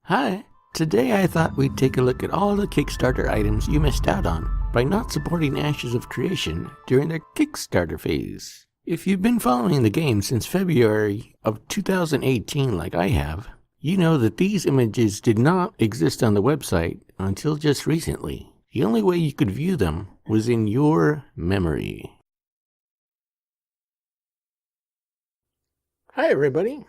Hi, today I thought we'd take a look at all the Kickstarter items you missed out on by not supporting Ashes of Creation during their Kickstarter phase. If you've been following the game since February of 2018 like I have, you know that these images did not exist on the website until just recently. The only way you could view them was in your memory. Hi everybody,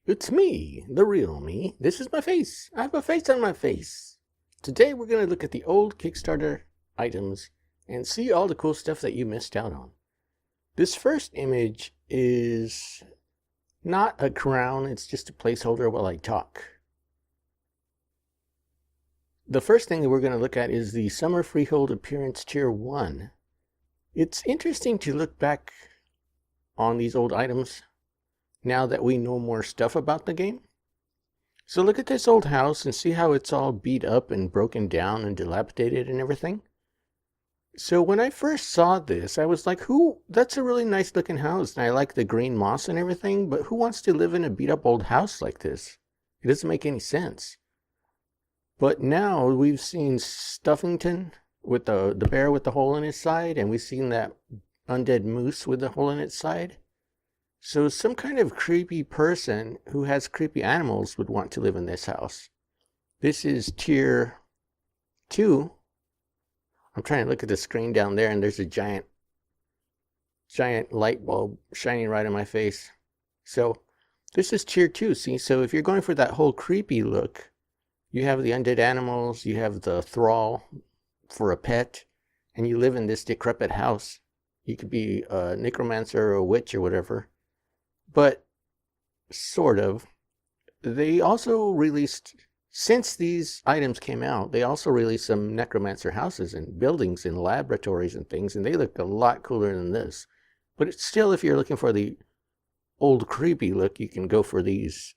it's me, the real me. This is my face. I have a face on my face. Today we're going to look at the old Kickstarter items and see all the cool stuff that you missed out on. This first image is not a crown, it's just a placeholder while I talk. The first thing that we're going to look at is the Summer Freehold Appearance Tier 1. It's interesting to look back on these old items now that we know more stuff about the game. So look at this old house and see how it's all beat up and broken down and dilapidated and everything. So when I first saw this, I was like, that's a really nice looking house and I like the green moss and everything, but who wants to live in a beat up old house like this? It doesn't make any sense. But now we've seen Stuffington with the bear with the hole in his side, and we've seen that undead moose with the hole in its side. So some kind of creepy person who has creepy animals would want to live in this house. This is tier 2. I'm trying to look at the screen down there and there's a giant light bulb shining right in my face. So this is tier 2, see? So if you're going for that whole creepy look, you have the undead animals, you have the thrall for a pet, and you live in this decrepit house. You could be a necromancer or a witch or whatever. But, sort of. They also released, since these items came out, they also released some necromancer houses and buildings and laboratories and things, and they look a lot cooler than this. But it's still, if you're looking for the old creepy look, you can go for these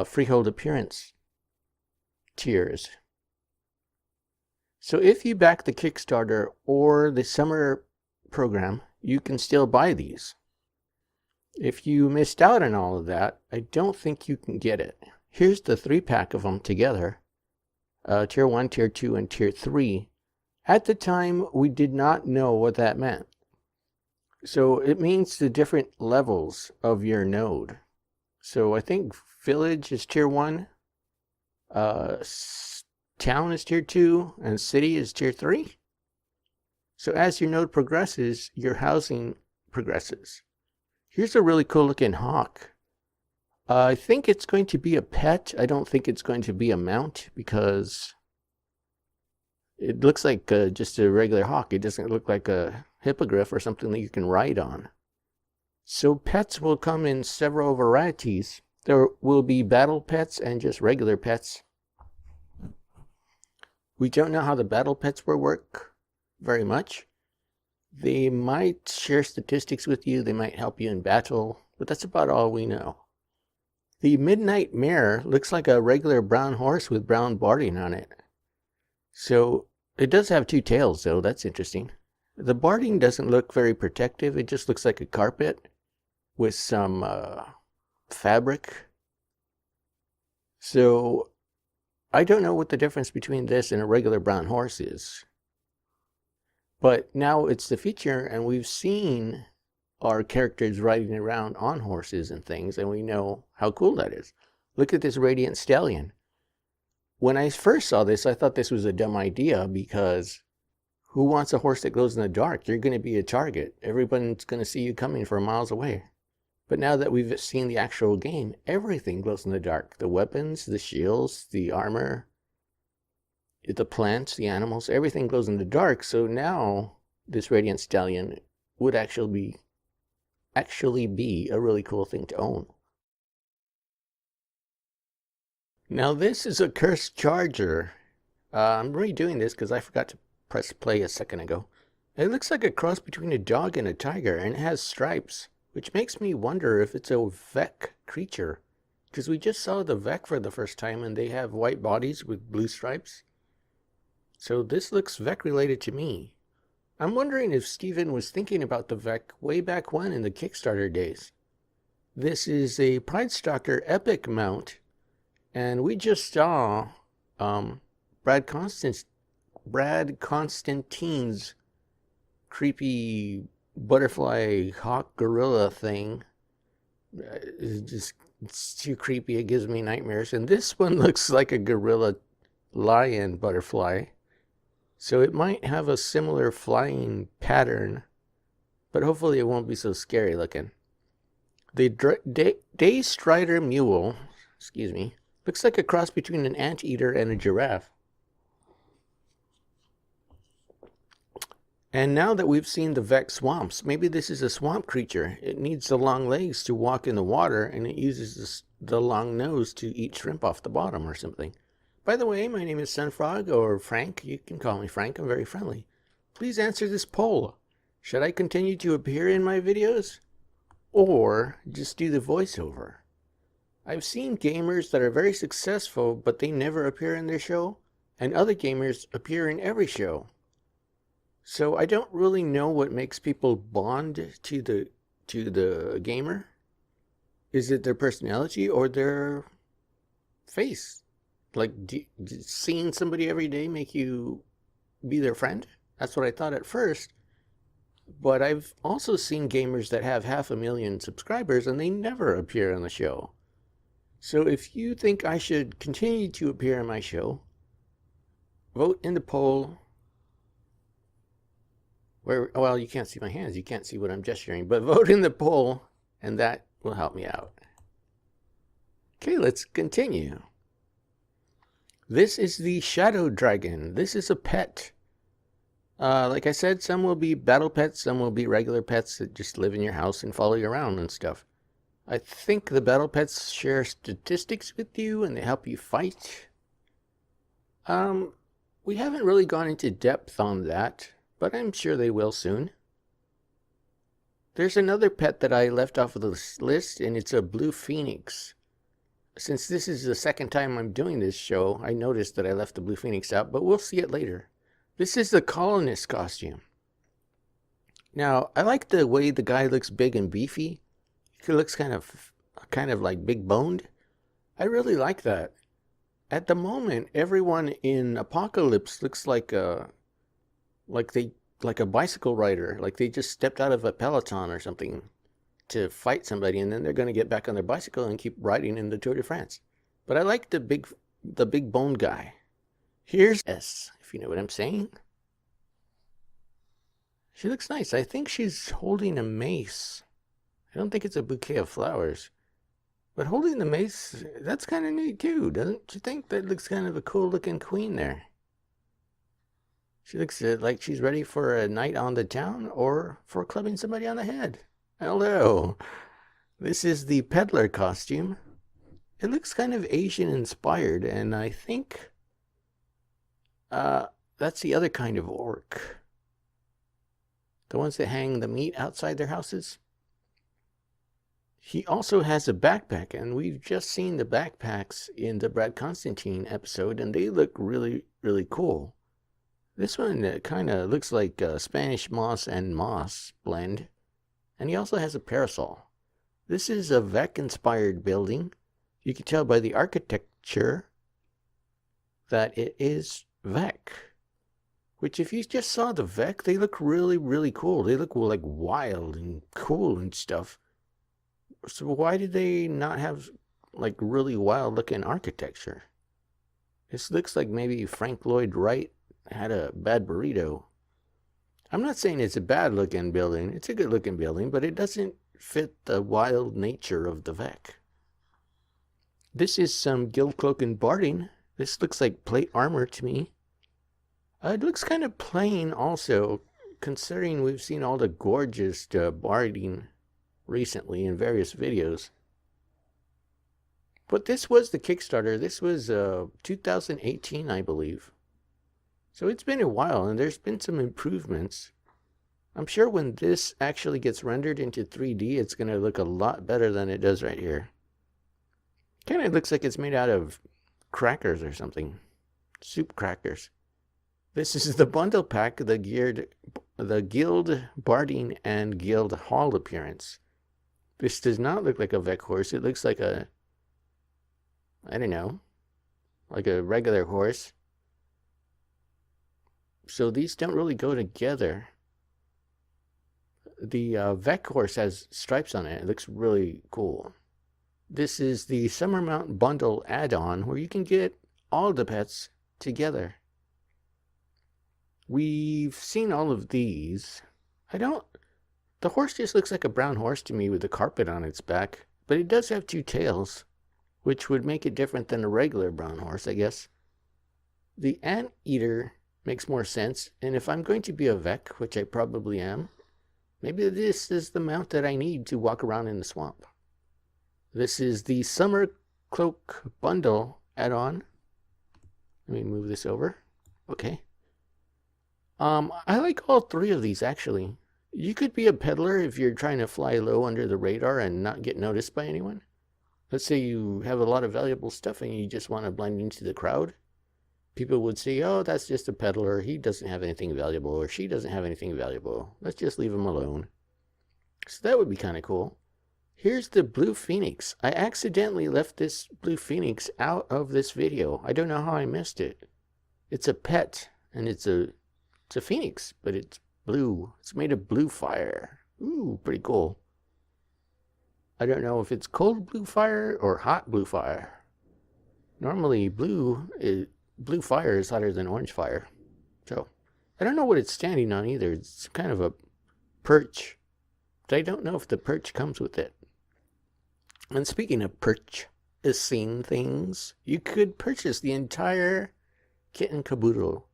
Freehold Appearance tiers. So if you back the Kickstarter or the summer program, you can still buy these. If you missed out on all of that, I don't think you can get it. Here's the 3-pack of them together. Tier 1, Tier 2, and Tier 3. At the time, we did not know what that meant. So it means the different levels of your node. So I think Village is Tier 1, Town is Tier 2, and City is Tier 3. So as your node progresses, your housing progresses. Here's a really cool looking hawk. I think it's going to be a pet. I don't think it's going to be a mount because it looks like just a regular hawk. It doesn't look like a hippogriff or something that you can ride on. So pets will come in several varieties. There will be battle pets and just regular pets. We don't know how the battle pets will work very much. They might share statistics with you, they might help you in battle, but that's about all we know. The Midnight Mare looks like a regular brown horse with brown barding on it. So it does have 2 tails though, that's interesting. The barding doesn't look very protective, it just looks like a carpet with some fabric. So I don't know what the difference between this and a regular brown horse is. But now it's the feature, and we've seen our characters riding around on horses and things, and we know how cool that is. Look at this Radiant Stallion. When I first saw this, I thought this was a dumb idea because who wants a horse that glows in the dark? You're going to be a target. Everyone's going to see you coming from miles away. But now that we've seen the actual game, everything glows in the dark. The weapons, the shields, the armor, the plants, the animals, everything glows in the dark. So now this Radiant Stallion would actually be a really cool thing to own. Now this is a cursed charger. I'm redoing this because I forgot to press play a second ago. It looks like a cross between a dog and a tiger, and it has stripes, which makes me wonder if it's a Vec creature, because we just saw the Vec for the first time and they have white bodies with blue stripes. So this looks Vec related to me. I'm wondering if Steven was thinking about the Vec way back when in the Kickstarter days. This is a Pride Stalker Epic mount, And we just saw Brad Constantine's creepy butterfly hawk gorilla thing. It's too creepy. It gives me nightmares. And this one looks like a gorilla lion butterfly. So it might have a similar flying pattern, but hopefully it won't be so scary looking. The Day Strider Mule, looks like a cross between an anteater and a giraffe. And now that we've seen the Vec swamps, maybe this is a swamp creature. It needs the long legs to walk in the water, and it uses the long nose to eat shrimp off the bottom or something. By the way, my name is Sunfrog, or Frank. You can call me Frank. I'm very friendly. Please answer this poll. Should I continue to appear in my videos, or just do the voiceover? I've seen gamers that are very successful, but they never appear in their show, and other gamers appear in every show. So I don't really know what makes people bond to the gamer. Is it their personality or their face? Like, seeing somebody every day make you be their friend? That's what I thought at first. But I've also seen gamers that have 500,000 subscribers and they never appear on the show. So if you think I should continue to appear on my show, vote in the poll. Well, you can't see my hands. You can't see what I'm gesturing. But vote in the poll, and that will help me out. Okay, let's continue. This is the Shadow Dragon. This is a pet. Like I said, some will be battle pets. Some will be regular pets that just live in your house and follow you around and stuff. I think the battle pets share statistics with you, and they help you fight. We haven't really gone into depth on that, but I'm sure they will soon. There's another pet that I left off of the list, and it's a blue phoenix. Since this is the second time I'm doing this show, I noticed that I left the blue phoenix out, but we'll see it later. This is the colonist costume. Now, I like the way the guy looks big and beefy. He looks kind of like big boned. I really like that. At the moment, everyone in Apocalypse looks like a bicycle rider, like they just stepped out of a peloton or something to fight somebody, and then they're going to get back on their bicycle and keep riding in the Tour de France. But I like the big bone guy. Here's S, if you know what I'm saying. She looks nice. I think she's holding a mace. I don't think it's a bouquet of flowers. But holding the mace, that's kind of neat too, doesn't you think? That looks kind of a cool looking queen there. She looks like she's ready for a night on the town or for clubbing somebody on the head. Hello. This is the peddler costume. It looks kind of Asian inspired, and I think that's the other kind of orc. The ones that hang the meat outside their houses. He also has a backpack, and we've just seen the backpacks in the Brad Constantine episode, and they look really, really cool. This one kind of looks like a Spanish moss and moss blend. And he also has a parasol. This is a Vec-inspired building. You can tell by the architecture that it is Vec. Which, if you just saw the Vec, they look really, really cool. They look like wild and cool and stuff. So why did they not have like really wild looking architecture? This looks like maybe Frank Lloyd Wright had a bad burrito. I'm not saying it's a bad looking building. It's a good looking building, but it doesn't fit the wild nature of the Vec. This is some Guild Cloak and Barding. This looks like plate armor to me. It looks kind of plain also, considering we've seen all the gorgeous barding recently in various videos. But this was the Kickstarter. This was 2018, I believe. So it's been a while, and there's been some improvements. I'm sure when this actually gets rendered into 3D, it's going to look a lot better than it does right here. Kind of looks like it's made out of crackers or something. Soup crackers. This is the bundle pack, the Guild Barding and Guild Hall appearance. This does not look like a Vec horse. It looks like a I don't know, like a regular horse. So these don't really go together. The Vec horse has stripes on it. It looks really cool. This is the Summer Mount Bundle add-on where you can get all the pets together. We've seen all of these. The horse just looks like a brown horse to me with a carpet on its back, but it does have two tails, which would make it different than a regular brown horse, I guess. The anteater makes more sense, and if I'm going to be a Vec, which I probably am, maybe this is the mount that I need to walk around in the swamp. This is the Summer Cloak Bundle add-on. Let me move this over. Okay. I like all three of these, actually. You could be a peddler if you're trying to fly low under the radar and not get noticed by anyone. Let's say you have a lot of valuable stuff and you just want to blend into the crowd. People would say, oh, that's just a peddler. He doesn't have anything valuable, or she doesn't have anything valuable. Let's just leave him alone. So that would be kind of cool. Here's the Blue Phoenix. I accidentally left this Blue Phoenix out of this video. I don't know how I missed it. It's a pet, and it's a phoenix, but it's blue. It's made of blue fire. Ooh, pretty cool. I don't know if it's cold blue fire or hot blue fire. Normally, blue fire is hotter than orange fire. So, I don't know what it's standing on either. It's kind of a perch. But I don't know if the perch comes with it. And speaking of purchasing things, you could purchase the entire kit and caboodle.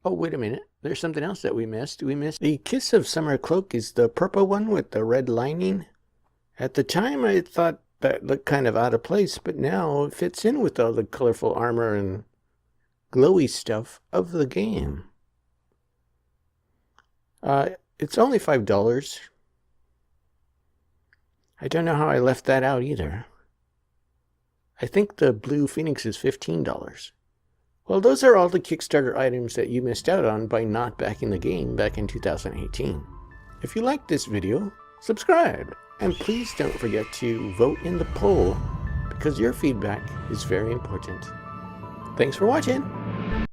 Oh, wait a minute. There's something else that we missed. The Kiss of Summer Cloak is the purple one with the red lining. At the time, I thought that looked kind of out of place, but now it fits in with all the colorful armor and glowy stuff of the game. It's only $5. I don't know how I left that out either. I think the Blue Phoenix is $15. Well, those are all the Kickstarter items that you missed out on by not backing the game back in 2018. If you liked this video, subscribe, and please don't forget to vote in the poll because your feedback is very important. Thanks for watching!